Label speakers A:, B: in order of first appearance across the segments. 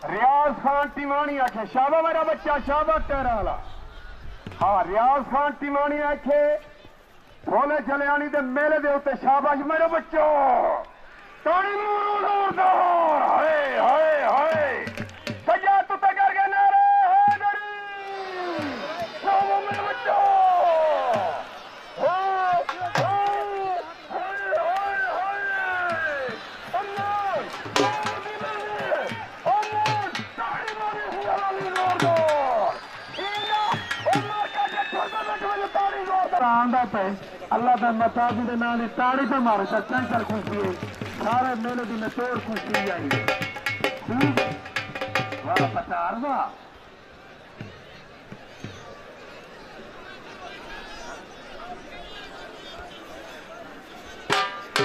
A: रियाज खान टिमानी आखे शाबा मेरा बच्चा शाबा टेरा वाला। हाँ रियाज खान टिमानी आखे भोले जलियानी दे मेले दे उत्ते शाबाश मेरे बच्चो ताड़ी मूरू जोरदार हाय हाय हाय सजा तू तक करके नारे हैदरी शाबा मेरे बच्चो आंदा पे अल्लाह पे मताबी दे नाल ताड़ी पे मारे तो चंचल खुशी है सारे मेले दी नचोड़ खुशी आई वाह पतार वाह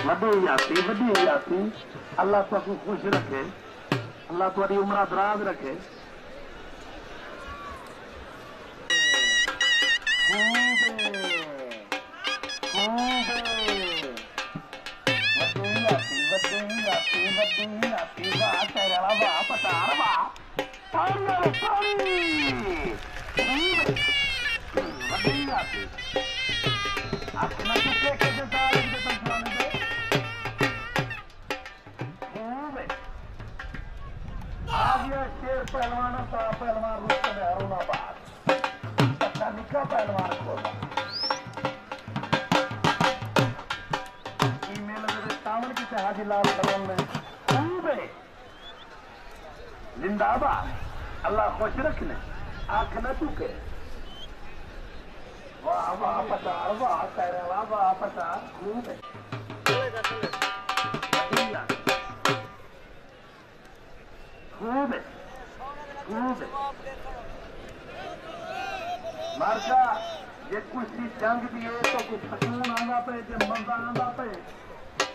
A: वड्डी याती अल्लाह तुहानू खुश रखे अल्लाह तुहाडी उम्र दराज रखे शेर पहलवान पहलवान रूप में अरुणाबाद निका पहलवान को सावन की हाजी लाल कलम में जिंदाबाद अल्लाह खुश रखने आंख न चुके वाह वाह पतार वाह तेरे वाह पतार खूब मार्शा जे कुछ जंग दी हो तो कुछ फसून आंदा पे जे मजा आंदा पे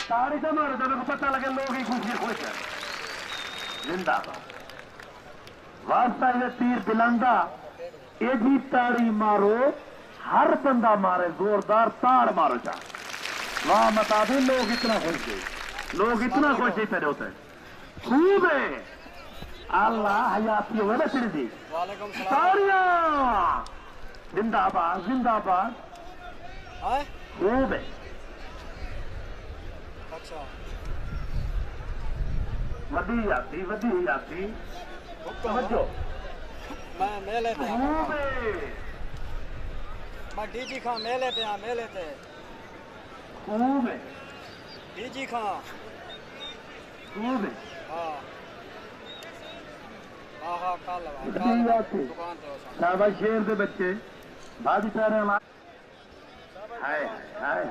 A: ताड़ी से मारे जब पता लगे लोग ही खुशी खुश है जिंदाबाद वास्ता ये तीर दिलांदा ये जी ताड़ी मारो हर बंदा मारे जोरदार ताड़ मारो जा वाह मता दे लोग इतना खुश है लोग इतना खुश है तेरे होते खूब है अल्लाह हयाती हो ना तेरी दी ताड़ियां जिंदाबाद जिंदाबाद खूब है
B: अच्छा
A: वधी जाती समझो
B: मैं मेले पे
A: खूब है
B: मैं डीजी खां मेले पे
A: खूब है
B: डीजी खां
A: खूब है
B: हाँ हाँ कल दुकान पे
A: शाबाश शेर दे बच्चे बाजी सारे हाय हाय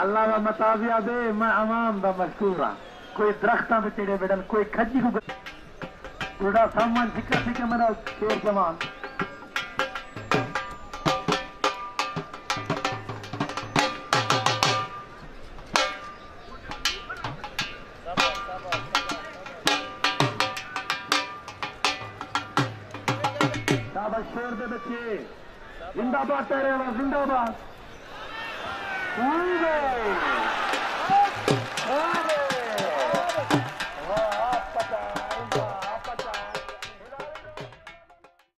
A: अल्लाह का मताबिया दे मैं अवाम का मशहूर हाँ कोई दरख्तां पे चिड़े बेड़न कोई खजी को थोड़ा सामान सिक्का सिक्का मेरा शेर जमान शेर दे बच्चे जिंदाबाद तेरे वाला जिंदाबाद